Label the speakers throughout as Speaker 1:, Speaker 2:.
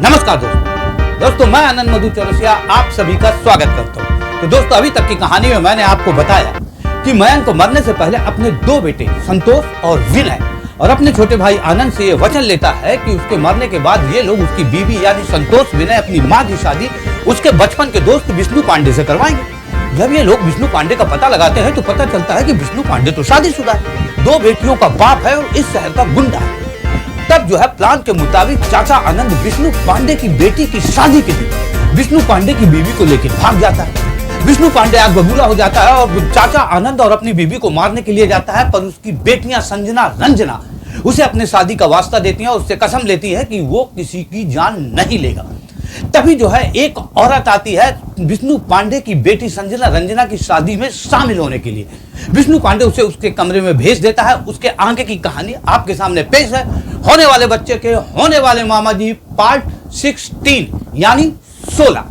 Speaker 1: नमस्कार दोस्तों, मैं आनंद मधु चौरसिया आप सभी का स्वागत करता हूँ। तो दोस्तों, अभी तक की कहानी में मैंने आपको बताया कि मयंक को मरने से पहले अपने दो बेटे संतोष और विनय और अपने छोटे भाई आनंद से ये वचन लेता है कि उसके मरने के बाद ये लोग उसकी बीवी यानी संतोष विनय अपनी माँ की शादी उसके बचपन के दोस्त विष्णु पांडे से करवाएंगे। जब ये लोग विष्णु पांडे का पता लगाते हैं तो पता चलता है कि विष्णु पांडे तो शादीशुदा है, दो बेटियों का बाप है और इस शहर का गुंडा है। तब जो है प्लान के मुताबिक चाचा आनंद विष्णु पांडे की बेटी की शादी के दिन विष्णु पांडे की बीवी को लेकर भाग जाता है। विष्णु पांडे आग बबूला हो जाता है और चाचा आनंद और अपनी बीवी को मारने के लिए जाता है, पर उसकी बेटियां संजना रंजना उसे अपने शादी का वास्ता देती हैं और उससे कसम लेती है कि वो किसी की जान नहीं लेगा। तभी जो है एक औरत आती है विष्णु पांडे की बेटी संजना रंजना की शादी में शामिल होने के लिए। विष्णु पांडे उसे उसके कमरे में भेज देता है। उसके आगे की कहानी आपके सामने पेश है। होने वाले बच्चे के होने वाले मामा जी पार्ट 16 यानी 16।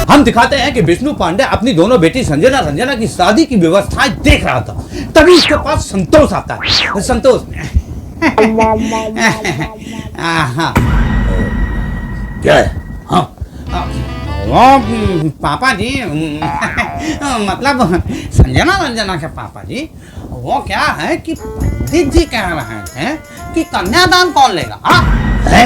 Speaker 1: हम दिखाते हैं कि विष्णु पांडे अपनी दोनों बेटी संजना रंजना की शादी की व्यवस्थाएं देख रहा था। तभी उसके पास संतोष आता है। संतोष क्या है? वो पापा जी मतलब संजना रंजना के पापा जी वो क्या है कि पंडित जी कह रहे थे कि कन्यादान कौन लेगा? है?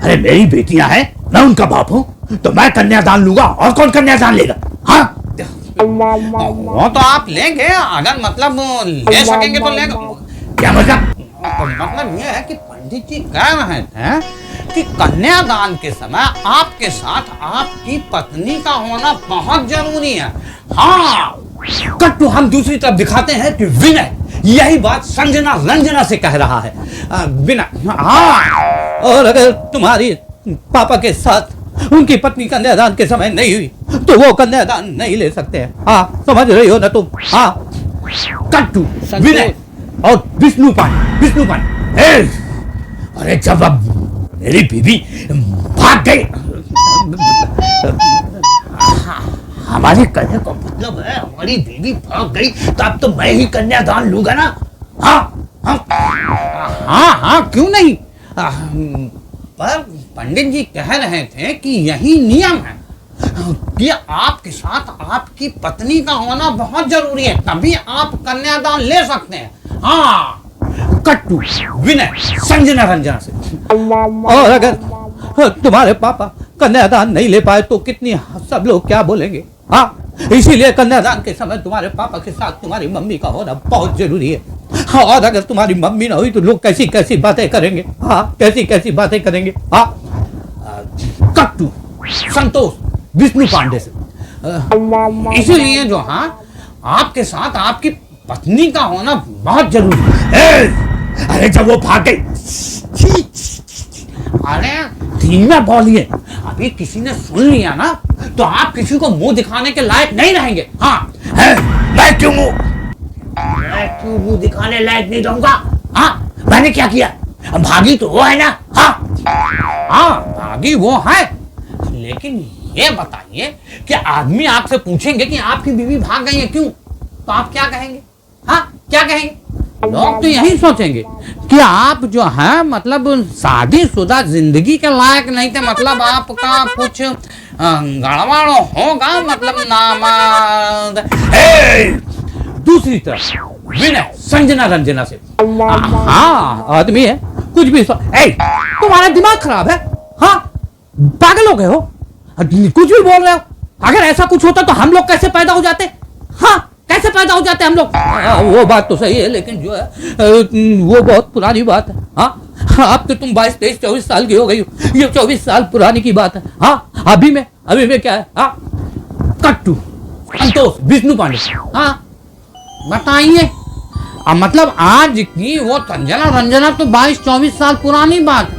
Speaker 1: अरे मेरी बेटियां हैं, मैं उनका बाप हूँ तो मैं कन्यादान लूंगा और कौन कन्यादान लेगा? हाँ वो तो आप लेंगे अगर मतलब ले सकेंगे तो लेंगे। क्या मतलब ये है कि पंडित जी कह रहे थे कि कन्यादान के समय आपके साथ आपकी पत्नी का होना बहुत जरूरी है। हाँ कट टू हम दूसरी तरफ दिखाते हैं कि विनय यही बात संजना रंजना से कह रहा है। विनय हाँ, और अगर तुम्हारी पापा के साथ उनकी पत्नी कन्यादान के समय नहीं हुई तो वो कन्यादान नहीं ले सकते हैं। हाँ समझ रही हो ना तुम? हाँ कट टू विनय और विष्णु पांडे अरे जब अब मेरी बीवी भाग गई, हमारे कहने का मतलब है हमारी बीवी भाग गई तो अब तो मैं ही कन्यादान लूंगा ना। हाँ हाँ हाँ हाँ क्यों नहीं? पर पंडित जी कह रहे थे कि यही नियम है कि आपके साथ आपकी पत्नी का होना बहुत जरूरी है, तभी आप कन्यादान ले सकते हैं। हाँ कट्टू विनय संजना रंजना से। और अगर तुम्हारे पापा कन्यादान नहीं ले पाए तो कितनी सब लोग क्या बोलेंगे? हाँ इसीलिए कन्यादान के समय तुम्हारे पापा के साथ तुम्हारी मम्मी का होना बहुत जरूरी है। हाँ, और अगर तुम्हारी मम्मी ना हुई तो लोग कैसी कैसी बातें करेंगे? हाँ कैसी कैसी बातें करेंगे? हाँ कट्टू संतोष विष्णु पांडे से। इसीलिए जो हाँ आपके साथ आपकी पत्नी का होना बहुत जरूरी है। अरे जब वो भाग गई, अरे धीमे बोलिए, अभी किसी ने सुन लिया ना तो आप किसी को मुंह दिखाने के लायक नहीं रहेंगे। हाँ मैं क्यों मुंह दिखाने लायक नहीं रहूंगा? हाँ मैंने क्या किया? भागी तो वो है ना। हाँ भागी वो है, लेकिन ये बताइए कि आदमी आपसे पूछेंगे कि आपकी बीवी भाग गई है क्यों, तो आप क्या कहेंगे? हाँ क्या कहेंगे? लोग तो यही सोचेंगे कि आप जो है मतलब शादीशुदा जिंदगी के लायक नहीं थे, मतलब आपका कुछ गड़बड़ होगा, मतलब नाम। दूसरी तरफ विनय संजना रंजना से। हाँ आदमी है कुछ भी तुम्हारा दिमाग खराब है? हाँ पागल हो गए हो? कुछ भी बोल रहे हो? अगर ऐसा कुछ होता तो हम लोग कैसे पैदा हो जाते? हाँ कैसे पैदा हो जाते हम लोग? वो बात तो सही है, लेकिन जो है वो बहुत पुरानी बात है। हाँ अब तो तुम 22, 23, 24 साल की हो गई हो, ये 24 साल पुरानी की बात है। हाँ अभी में क्या है? हाँ कट्टू संतोष विष्णु पांडे। हाँ बताइए, मतलब आज की वो संजना रंजना तो 22, 24 साल पुरानी बात है।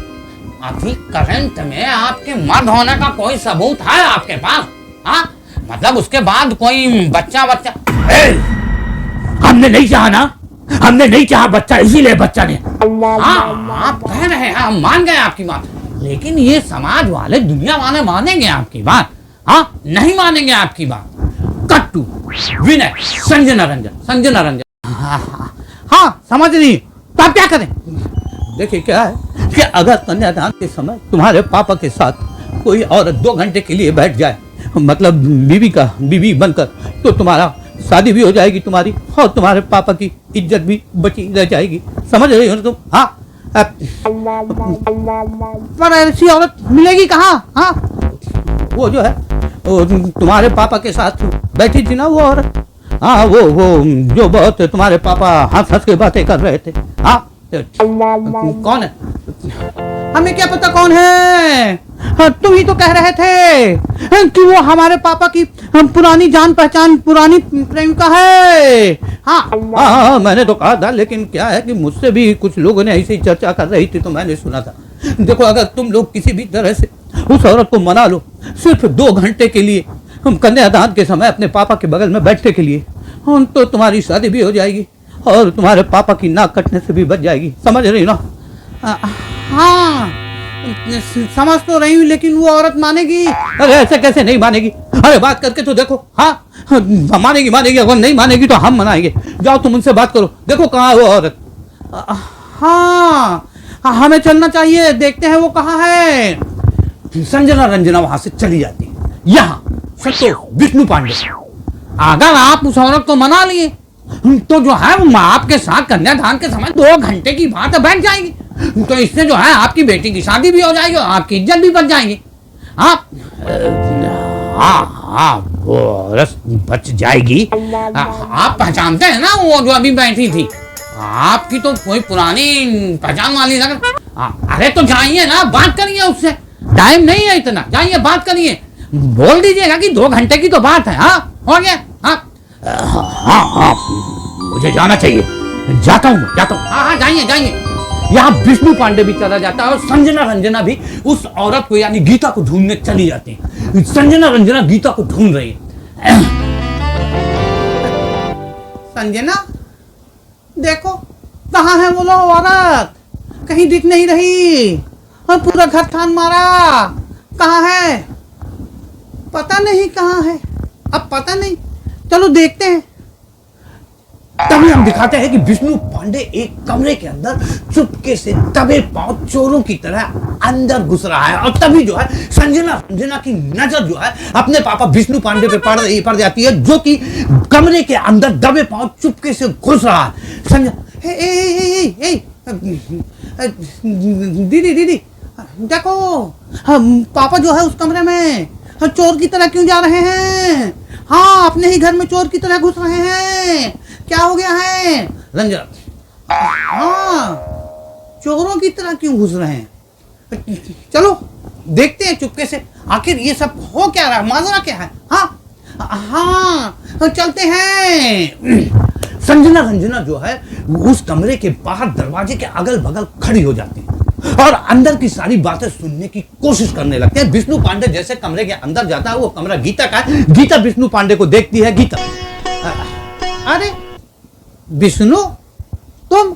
Speaker 1: अभी करंट में आपके मर्द होने का कोई सबूत है आपके पास? हाँ मतलब उसके बाद कोई बच्चा हमने नहीं चाहा ना, हमने नहीं चाहा बच्चा, इसीलिए बच्चा ने। हाँ आप कह रहे हैं, हम मान गए आपकी बात, लेकिन ये समाज वाले दुनिया वाले मानेंगे आपकी बात? हाँ नहीं मानेंगे आपकी बात। कट्टू विनय संजना रंजन। हाँ समझ नहीं तो आप क्या करें? देखिए क्या है कि अगर कन्यादान के समय तुम्हारे पापा के साथ कोई औरत 2 घंटे के लिए बैठ जाए, मतलब बीवी बनकर, तो तुम्हारा शादी भी हो जाएगी तुम्हारी, और तुम्हारे पापा की इज्जत भी बची रह जाएगी। समझ रही हो तुम? हाँ। पर ऐसी औरत मिलेगी कहाँ? हाँ, वो जो है वो तुम्हारे पापा के साथ बैठी थी ना वो औरत, हाँ, वो जो बहुत तुम्हारे पापा हंस हंस के बातें कर रहे थे। हाँ, कौन है? हमें क्या पता कौन है? तुम ही तो कह रहे थे कि वो हमारे पापा की पुरानी जान पहचान, पुरानी प्रेमिका है। हाँ हाँ, मैंने तो कहा था, लेकिन क्या है कि मुझसे भी कुछ लोगों ने ऐसी चर्चा कर रही थी तो मैंने सुना था। देखो, अगर तुम लोग किसी भी तरह से उस औरत को मना लो, सिर्फ 2 घंटे के लिए, हम कन्यादान के समय अपने पापा के बगल में बैठने के लिए, तो तुम्हारी शादी भी हो जाएगी और तुम्हारे पापा की नाक कटने से भी बच जाएगी। समझ रही हो ना? हाँ, समझ तो रही हूँ, लेकिन वो औरत मानेगी? अरे ऐसे कैसे नहीं मानेगी? अरे बात करके तो देखो। हाँ, मानेगी, अगर नहीं मानेगी तो हम मनाएंगे। जाओ तुम उनसे बात करो, देखो कहाँ है वो औरत। हाँ, हमें चलना चाहिए, देखते हैं वो कहाँ है। रंजना वहां से चली जाती है। यहाँ सत्तो विष्णु पांडे, अगर आप उस औरत को मना लिए तो जो है वो आपके साथ कन्यादान के समय 2 घंटे की बात बैठ जाएगी, तो इससे जो है आपकी बेटी की शादी भी हो जाएगी और आपकी इज्जत भी बच जाएगी। आप हाँ, वो औरत बच जाएगी। आप पहचानते हैं ना वो जो अभी बैठी थी? आपकी तो कोई पुरानी पहचान वाली लग। अरे तो जाइए ना, बात करिए उससे, टाइम नहीं है इतना, जाइए बात करिए, बोल दीजिएगा कि 2 घंटे की तो बात है। हाँ, हो गया। हाँ, मुझे जाना चाहिए, जाता हूँ। हाँ, जाइए। यहाँ विष्णु पांडे भी चला जाता है और रंजना भी उस औरत को यानी गीता को ढूंढने चली जाती है। रंजना गीता को ढूंढ रही है। संजना, देखो कहाँ है वो लोग औरत? कहीं दिख नहीं रही और पूरा घर थान मारा। कहाँ है? पता नहीं कहाँ है, अब पता नहीं, चलो देखते हैं। तभी हम दिखाते हैं कि विष्णु पांडे एक कमरे के अंदर चुपके से दबे पांव चोरों की तरह अंदर घुस रहा है, और तभी जो है रंजना की नजर जो है अपने पापा विष्णु पांडे पे पड़ जाती है, जो कि कमरे के अंदर दबे पांव चुपके से घुस रहा है। दीदी देखो, पापा जो है उस कमरे में चोर की तरह क्यों जा रहे हैं? हाँ, अपने ही घर में चोर की तरह घुस रहे हैं, क्या हो गया है? रंजना, हाँ, चोरों की तरह क्यों घुस रहे हैं? चलो देखते हैं चुपके से, आखिर ये सब हो क्या रहा है, माजरा क्या है? हाँ, चलते हैं। रंजना जो है उस कमरे के बाहर दरवाजे के अगल बगल खड़ी हो जाती है और अंदर की सारी बातें सुनने की कोशिश करने लगते हैं। विष्णु पांडे जैसे कमरे के अंदर जाता है, वो कमरा गीता का है। गीता विष्णु पांडे को देखती है। गीता, अरे विष्णु, तुम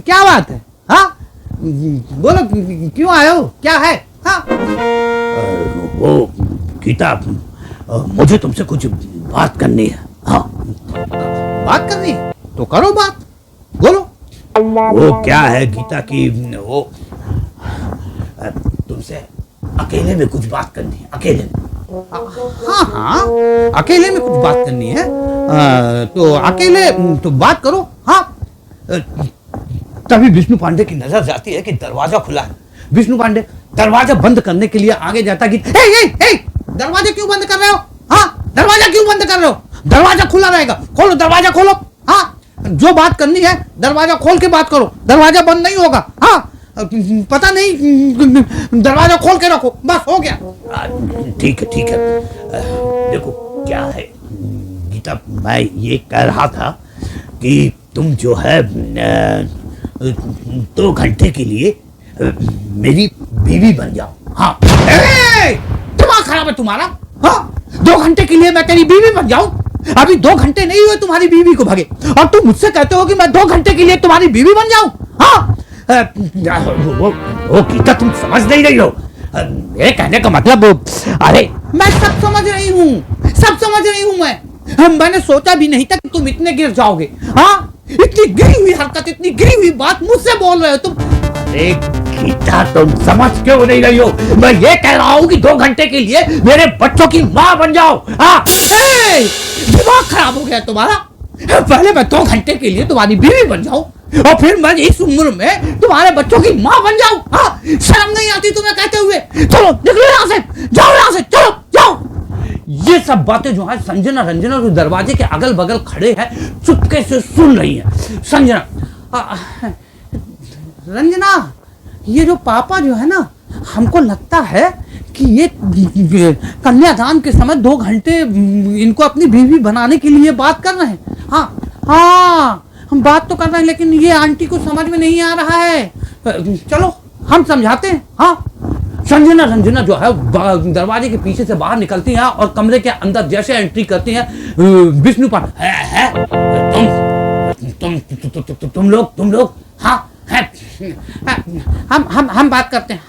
Speaker 1: क्या बात है? हाँ, बोलो, क्यों आए हो, क्या है? हाँ, वो गीता, मुझे तुमसे कुछ बात करनी है। हाँ, बात करनी है तो करो बात, बोलो। वो क्या है गीता की, वो तुमसे अकेले में कुछ बात करनी है, अकेले में। हाँ, अकेले में कुछ बात करनी है, तो अकेले तो बात करो। हाँ, तभी विष्णु पांडे की नजर जाती है कि दरवाजा खुला है। विष्णु पांडे दरवाजा बंद करने के लिए आगे जाता कि दरवाजा क्यों बंद कर रहे हो? हाँ, दरवाजा क्यों बंद कर रहे हो? दरवाजा खुला रहेगा, खोलो, दरवाजा खोलो। हाँ, जो बात करनी है दरवाजा खोल के बात करो, दरवाजा बंद नहीं होगा। हाँ, पता नहीं, दरवाजा खोल के रखो, बस हो गया। ठीक है। देखो क्या है गीता, मैं ये कह रहा था कि तुम जो है 2 घंटे के लिए मेरी बीवी बन जाओ। हाँ, दिमाग खराब है तुम्हारा? हाँ, 2 घंटे के लिए मैं तेरी बीवी बन जाऊं? अभी 2 घंटे नहीं हुए तुम्हारी बीवी को भागे और तुम मुझसे कहते हो कि मैं 2 घंटे के लिए तुम्हारी बीवी बन जाऊं? हाँ, वो गीता, तुम समझ नहीं रही हो मेरे कहने का मतलब। अरे मैं सब समझ रही हूँ मैं। मैंने सोचा भी नहीं था कि तुम इतने गिर जाओगे। हाँ, इतनी गिरी हुई हरकत, इतनी गिरी हुई बात मुझसे बोल रहे हो तुम? अरे गीता, तुम समझ क्यों नहीं रही हो? मैं ये कह रहा हूँ कि 2 घंटे के लिए मेरे बच्चों की माँ बन जाओ। हाँ, दिमाग खराब हो गया तुम्हारा? पहले मैं 2 घंटे के लिए तुम्हारी बीवी बन जाऊं और फिर मैं इस उम्र में तुम्हारे बच्चों की माँ बन जाऊं? हाँ, शर्म नहीं आती तुम्हें कहते हुए? चलो निकलो यहाँ से, जाओ यहाँ से, चलो जाओ। ये सब बातें जो है संजना रंजना जो दरवाजे के अगल बगल खड़े हैं चुपके से सुन रही है। संजना, रंजना, ये जो पापा जो है ना, हमको लगता है कि ये कन्यादान के समय 2 घंटे इनको अपनी बीवी बनाने के लिए बात कर रहे हैं। हाँ हाँ, हम बात तो कर रहे हैं, लेकिन ये आंटी को समझ में नहीं आ रहा है। चलो हम समझाते हैं। हाँ, संजना रंजना जो है दरवाजे के पीछे से बाहर निकलती हैं और कमरे के अंदर जैसे एंट्री करती हैं, विष्णु पान है तुम लोग हाँ है, हम बात करते हैं।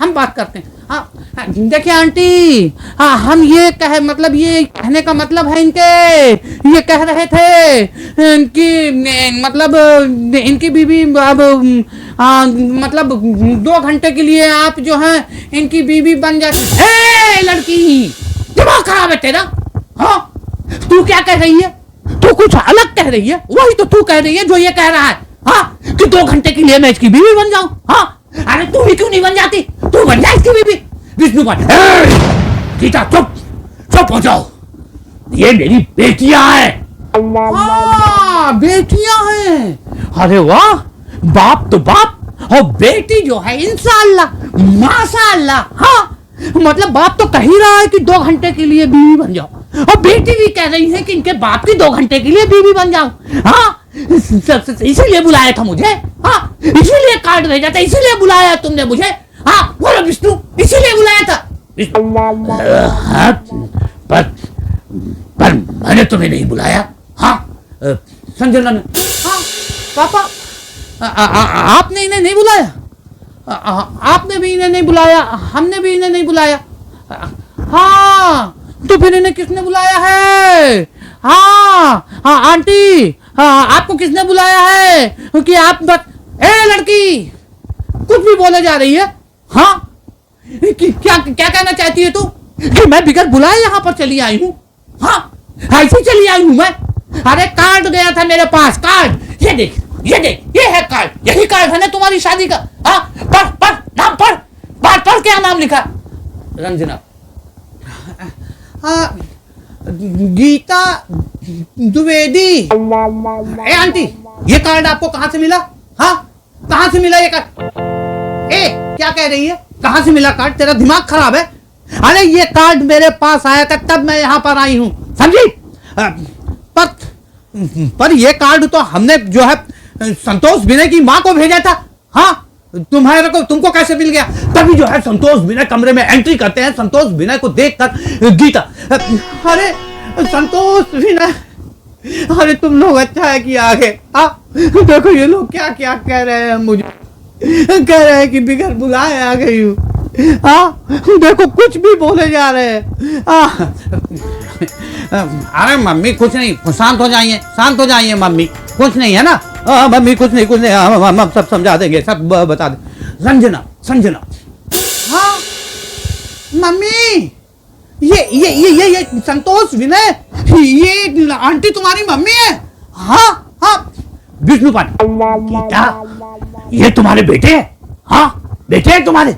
Speaker 1: हाँ, देखिए आंटी, हाँ, हम ये मतलब ये कहने का मतलब है इनके, ये कह रहे थे कि मतलब इनकी बीवी अब मतलब 2 घंटे के लिए आप जो है इनकी बीवी बन जाए। लड़की, दिमाग खराब है तेरा? हाँ, तू क्या कह रही है? तू कुछ अलग कह रही है। वही तो तू कह रही है जो ये कह रहा है। हाँ, कि 2 घंटे के लिए मैं इसकी बीवी बन जाऊं? हाँ, अरे तू भी क्यों नहीं बन जाती? तू बन जा इसकी बीवी। विष्णु पान, गीता चुप हो जाओ, ये मेरी बेटियां हैं। हाँ, बेटियां हैं। अरे वाह, बाप तो बाप, और बेटी जो है इंशाअल्लाह माशाअल्लाह। हाँ, मतलब बाप तो कह ही रहा है कि 2 घंटे के लिए बीवी बन जाओ, और बेटी भी कह रही है कि इनके बाप की 2 घंटे के लिए बीवी बन जाओ। हाँ, इसीलिए बुलाया था मुझे। हाँ, इसीलिए कार्ड भेजा था, इसीलिए बुलाया तुमने मुझे। हाँ, बोलो विष्णु, इसीलिए बुलाया था। हाँ, पर मैंने तुम्हें नहीं बुलाया। हाँ, संजना ने। हाँ पापा, आपने इन्हें नहीं बुलाया? आपने भी इन्हें नहीं बुलाया, हमने भी इन्हें नहीं बुलाया। हाँ, तो फिर इन्हें किसने बुलाया है? हाँ हाँ आंटी, हाँ, आपको किसने बुलाया है? क्योंकि आप लड़की, कुछ भी बोले जा रही है। हाँ, क्या कहना चाहती है तू? कि मैं बिगर बुलाए यहाँ पर चली आई हूँ? हाँ, ऐसे चली आई हूँ मैं। अरे कार्ड गया था मेरे पास, कार्ड, ये देख, ये है कार्ड, यही कार्ड है ना तुम्हारी शादी का? हाँ, पढ़ नाम पढ़ क्या नाम लिखा? रंजना, गीता द्विवेदी। ए आंटी, ये कार्ड आपको कहाँ से मिला? हाँ, कहाँ से मिला ये कार्ड? क्या कह रही है? कहाँ से मिला कार्ड? तेरा दिमाग खराब है? अरे ये कार्ड मेरे पास आया था, तब मैं यहाँ पर आई हूँ, समझी? पर ये कार्ड तो हमने जो है संतोष विनय की माँ को भेजा था। हाँ, तुमको कैसे मिल गया? तभी जो है संतोष विनय कमरे में एंट्री करते हैं। संतोष विनय को देखकर गीता, अरे संतोष विनय, अरे तुम लोग अच्छा है कि आ गए। देखो ये लोग क्या क्या कह रहे हैं मुझे, कह रहे हैं कि बिगर बुलाए आ गई हूँ। देखो कुछ भी बोले जा रहे हैं। अरे मम्मी कुछ नहीं, शांत हो जाइए मम्मी, कुछ नहीं है ना। मम्मी कुछ नहीं, हम सब समझा देंगे, सब बता दे। संजना, हाँ मम्मी, ये संतोष विनय, ये आंटी तुम्हारी मम्मी है? हाँ, विष्णु पान, गीता, ये तुम्हारे बेटे हैं? हाँ, बेटे हैं तुम्हारे?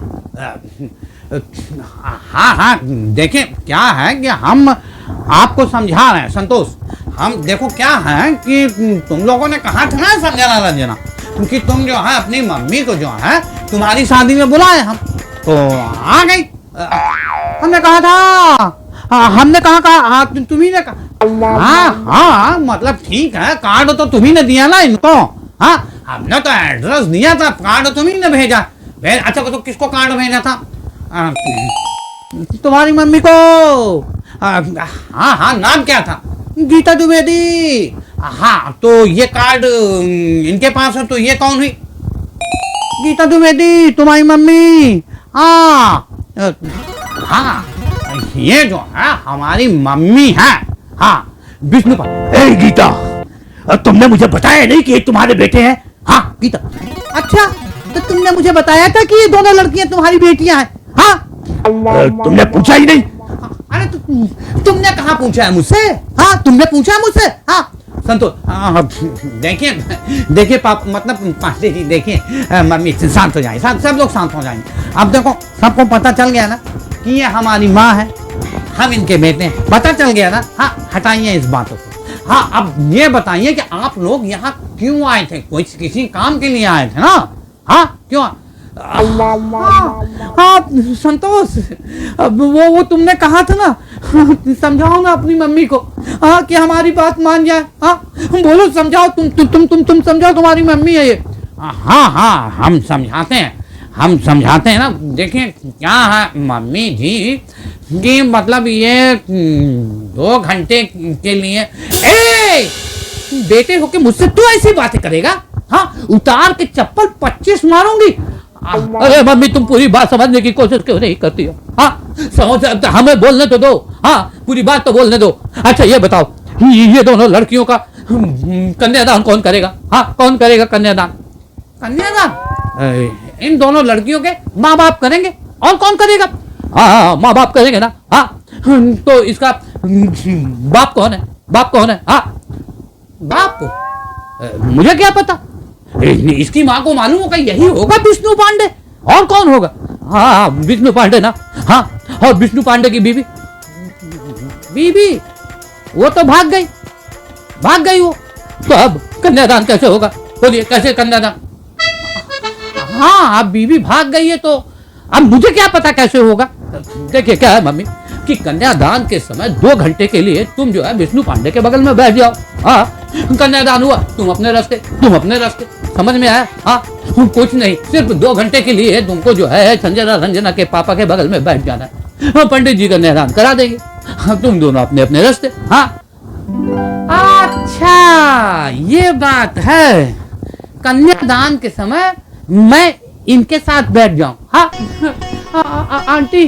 Speaker 1: हाँ, देखें क्या है कि हम आपको समझा रहे हैं संतोष। हम देखो क्या है कि तुम लोगों ने कहा था ना संजना रंजना, क्योंकि तुम जो है अपनी मम्मी को जो है तुम्हारी शादी में बुलाए हम, तो आ गई। हमने कहा था, हमने कहा तुम्ही ने कहा। हाँ, मतलब ठीक है, कार्ड तो तुम्ही ने दिया ना इनको। हाँ, हमने तो एड्रेस दिया था, कार्ड तुम्ही ने भेजा। अच्छा, तो किसको कार्ड भेजा था? तुम्हारी मम्मी को। हाँ, नाम क्या था? गीता द्विवेदी। हाँ, तो ये कार्ड इनके पास है, तो ये कौन हुई? गीता द्विवेदी, तुम्हारी मम्मी। हाँ, ये जो है हमारी मम्मी है। हाँ, विष्णु, गीता, तुमने मुझे बताया नहीं कि ये तुम्हारे बेटे हैं? हाँ गीता।
Speaker 2: अच्छा, तो तुमने मुझे बताया था कि ये दोनों लड़कियां तुम्हारी बेटियां हैं? हाँ,
Speaker 1: तुमने पूछा ही नहीं।
Speaker 2: अरे तुमने कहाँ पूछा है मुझसे? हाँ, तुमने पूछा है मुझसे? हाँ
Speaker 1: संतोष, देखिए देखिए पाप मतलब पांडे जी, देखिए मम्मी शांत हो जाए, सब लोग शांत हो जाएंगे। अब देखो सबको पता चल गया ना कि ये हमारी माँ है, हम इनके बेटे हैं, पता चल गया ना। हाँ हटाइए इस बातों को। हाँ अब ये बताइए कि आप लोग यहाँ क्यों आए थे? कोई किसी काम के लिए आए थे ना? हाँ क्यों?
Speaker 2: हाँ संतोष, वो तुमने कहा था ना, समझाओ ना अपनी मम्मी को, हाँ कि हमारी बात मान जाए। हाँ बोलो, समझाओ, तुम समझाओ, तुम्हारी मम्मी है ये।
Speaker 1: हाँ हाँ हम समझाते हैं ना। देखिए क्या है मम्मी जी कि मतलब ये 2 घंटे के लिए।
Speaker 2: बेटे होके मुझसे तू ऐसी बातें करेगा? हाँ, उतार के चप्पल 25 मारूंगी।
Speaker 1: अरे मम्मी तुम पूरी बात समझने की कोशिश क्यों नहीं करती हो? हाँ समझ, हमें बोलने तो दो। हाँ पूरी बात तो बोलने दो। अच्छा ये बताओ, ये दोनों लड़कियों का कन्यादान कौन करेगा? हाँ कौन करेगा कन्यादान?
Speaker 2: कन्यादान
Speaker 1: इन दोनों लड़कियों के माँ बाप करेंगे, और कौन करेगा? हाँ माँ बाप करेंगे ना। हाँ तो इसका बाप कौन है? बाप कौन है? हाँ
Speaker 2: बाप को
Speaker 1: मुझे क्या पता, इसकी माँ को मालूम होगा, यही होगा विष्णु पांडे, और कौन होगा? हाँ विष्णु पांडे ना। हाँ और विष्णु पांडे की बीवी
Speaker 2: वो तो भाग गई वो।
Speaker 1: तो अब कन्यादान कैसे होगा? बोलिए कैसे कन्यादान?
Speaker 2: हाँ अब बीवी भाग गई है तो
Speaker 1: अब मुझे क्या पता कैसे होगा? देखिए क्या है मम्मी कि कन्यादान के समय 2 घंटे के लिए तुम जो है विष्णु पांडे के बगल में बैठ जाओ। हाँ कन्यादान हुआ, तुम अपने रास्ते, समझ में आया? हाँ कुछ नहीं, सिर्फ 2 घंटे के लिए तुमको जो है रंजना के पापा के बगल में बैठ जाना है। हाँ, पंडित जी कन्यादान करा देंगे। हाँ, तुम दोनों अपने रास्ते। हाँ
Speaker 2: अच्छा ये बात है, कन्यादान के समय मैं इनके साथ बैठ जाऊं? हाँ आंटी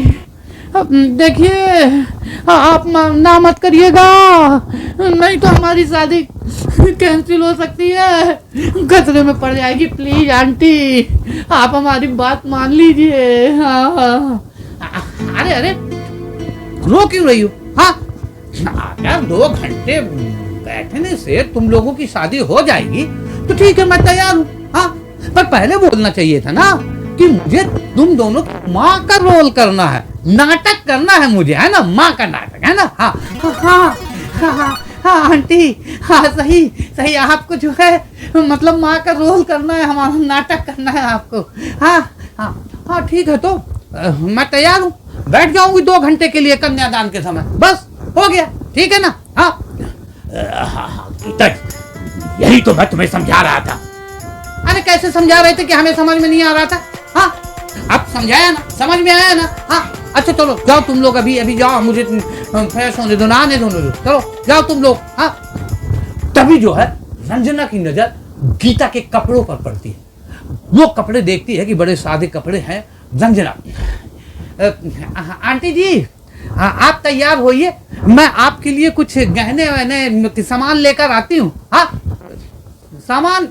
Speaker 2: देखिए, आप ना मत करिएगा, नहीं तो हमारी शादी कैंसिल हो सकती है, खतरे में पड़ जाएगी। प्लीज आंटी आप हमारी बात मान लीजिए। हाँ अरे रो क्यों रही हो? हाँ
Speaker 1: अगर 2 घंटे बैठने से तुम लोगों की शादी हो जाएगी तो ठीक है, मैं तैयार हूँ। हाँ पर पहले बोलना चाहिए था ना कि मुझे तुम दोनों माँ का रोल करना है, नाटक करना है मुझे, है ना? माँ का नाटक, है ना?
Speaker 2: हाँ आंटी, हाँ सही आपको जो है मतलब माँ का रोल करना है, हमारा नाटक करना है आपको। हाँ ठीक है, तो मैं तैयार हूँ, बैठ जाऊंगी 2 घंटे के लिए कन्यादान के समय, बस हो गया, ठीक है ना? हाँ
Speaker 1: यही तो मैं तुम्हें समझा रहा था।
Speaker 2: अरे कैसे समझा रहे थे कि हमें समझ में नहीं आ रहा था? हाँ अब समझाया ना, समझ में आया ना? हाँ अच्छा चलो जाओ तुम लोग, अभी जाओ, मुझे फ्रेश होने दो, नहाने दो, चलो जाओ तुम लोग। हाँ
Speaker 1: तभी जो है रंजना की नजर गीता के कपड़ों पर पड़ती है। वो कपड़े देखती है कि बड़े सादे कपड़े हैं। रंजना,
Speaker 2: आंटी जी आप तैयार होइए, मैं आपके लिए कुछ गहने वहने सामान लेकर आती हूँ। हाँ सामान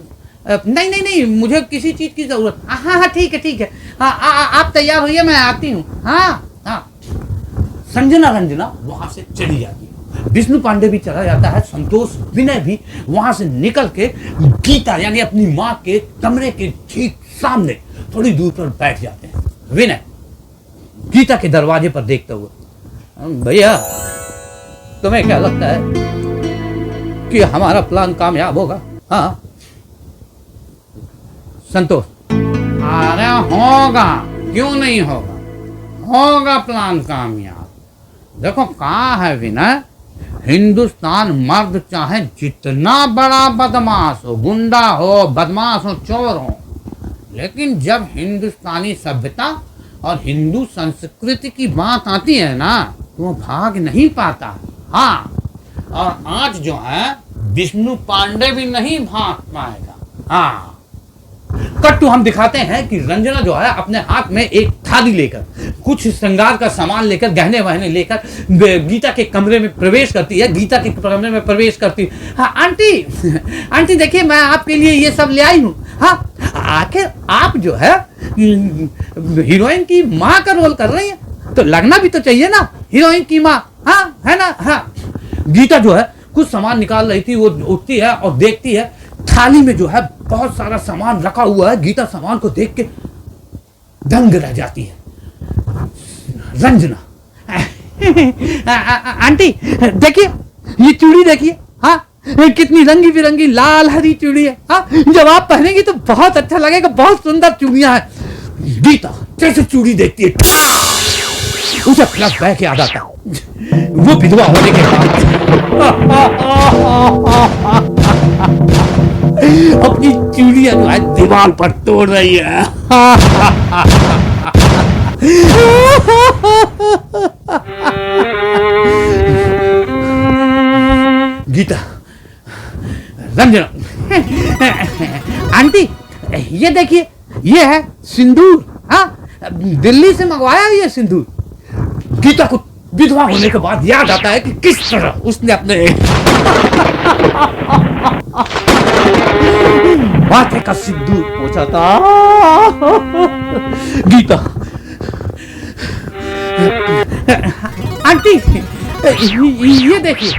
Speaker 2: नहीं मुझे किसी चीज की जरूरत। हाँ ठीक है। आप तैयार होइए, मैं आती हूँ। हाँ
Speaker 1: रंजना वहां से चली जाती है। विष्णु पांडे भी चला जाता है, संतोष विनय भी वहां से निकल के गीता यानी अपनी माँ के कमरे के ठीक सामने थोड़ी दूर पर बैठ जाते हैं। विनय गीता के दरवाजे पर देखते हुए, भैया तुम्हें क्या लगता है कि हमारा प्लान कामयाब होगा? हाँ संतोष,
Speaker 2: अरे होगा, क्यों नहीं होगा प्लान कामयाब। देखो कहा है विनय, हिंदुस्तान मर्द चाहे जितना बड़ा बदमाश हो, गुंडा हो, बदमाश हो, चोर हो, लेकिन जब हिंदुस्तानी सभ्यता और हिंदू संस्कृति की बात आती है ना तो वो भाग नहीं पाता। हाँ और आज जो है विष्णु पांडे भी नहीं भाग पाएगा। हाँ
Speaker 1: कट टू हम दिखाते हैं कि रंजना जो है अपने हाथ में एक थाली लेकर, कुछ श्रृंगार का सामान लेकर, गहने वहने लेकर गीता के कमरे में प्रवेश करती है। गीता के कमरे में प्रवेश करती, हाँ आंटी, आंटी देखिए मैं आपके लिए ये सब ले आई हूँ। हाँ, आखिर आप जो है हीरोइन की माँ का रोल कर रही है, तो लगना भी तो चाहिए ना हीरोइन की माँ, हाँ है ना। हाँ, गीता जो है कुछ सामान निकाल रही थी, वो उठती है और देखती है थाली में जो है बहुत सारा सामान रखा हुआ है। गीता सामान को देख के दंग रह जाती है। रंजना, आंटी देखिए ये चूड़ी देखिए, हाँ कितनी रंगी बिरंगी लाल हरी चूड़ी है, हाँ जब आप पहनेंगी तो बहुत अच्छा लगेगा, बहुत सुंदर चूड़ियां हैं। गीता जैसे चूड़ी देखती है, उसे फ्लैशबैक याद आता है, वो विधवा होने के बाद अपनी चूड़ियां जो है दीवार पर तोड़ रही है। गीता, रंजना, आंटी ये देखिए ये है सिंदूर, हाँ दिल्ली से मंगवाया है ये सिंदूर। गीता को विधवा होने के बाद याद आता है कि किस तरह उसने अपने माथे का सिंदूर पोंछा था। गीता, आंटी ये देखिए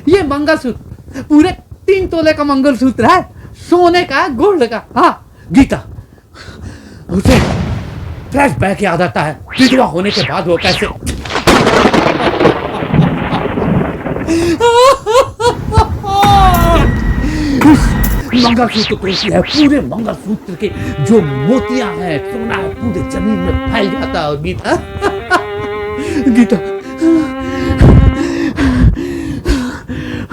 Speaker 1: ये मंगलसूत्र, पूरे 3 तोले का मंगलसूत्र है, सोने का, गोल्ड का। हाँ गीता, उसे फ्लैशबैक याद आता है विधवा होने के बाद वो कैसे मंगलसूत्र तोड़ती है। पूरे मंगलसूत्र के जो मोतियां हैं, सोना है, पूरे जमीन में फैल जाता है। और गीता गीता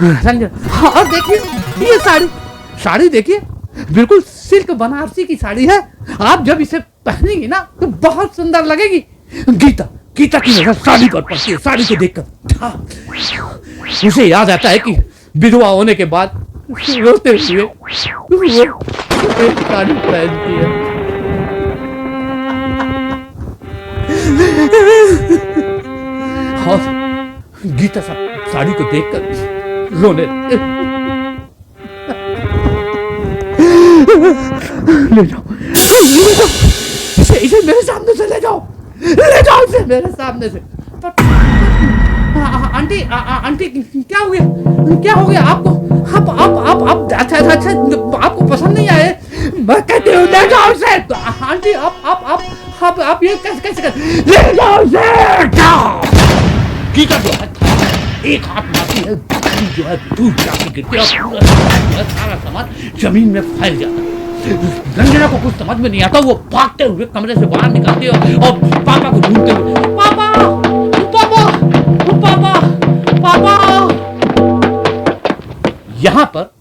Speaker 1: रंजना, हाँ और देखिए ये साड़ी देखिए बिल्कुल सिल्क बनारसी की साड़ी है। आप जब इसे पहनेंगी ना तो बहुत सुंदर लगेगी। गीता की नजर साड़ी पर पड़ती है। साड़ी को देखकर हाँ, उसे याद आता है कि विधवा होने के बाद रोते हुए वो साड़ी पहनती है। और गीता साड़ी को देखकर रोने ले जाओ इसे मेरे सामने से ले जाओ इसे मेरे सामने से। आंटी आंटी क्या हो गया आपको? आप अच्छा आपको पसंद नहीं आए? मैं कहती हूँ ले जाओ इसे। आंटी आप ये कैसे ले जाओ इसे। गीता जो है एक हाथ मारती है, जो है दूर जाके गिरती है और सारा सामान जमीन में फैल जाता है। रंजना को कुछ समझ में नहीं आता, वो भागते हुए कमरे से बाहर निकलती है और पापा को ढूंढते हुए, पापा यहां पर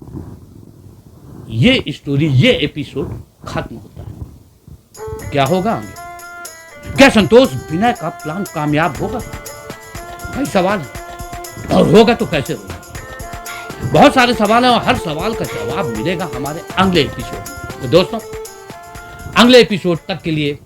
Speaker 1: ये स्टोरी, ये एपिसोड खत्म होता है। क्या होगा आगे? क्या संतोष विनय का प्लान कामयाब होगा? भाई सवाल है, और होगा तो कैसे होगा? बहुत सारे सवाल हैं और हर सवाल का जवाब मिलेगा हमारे अगले एपिसोड में। तो दोस्तों अगले एपिसोड तक के लिए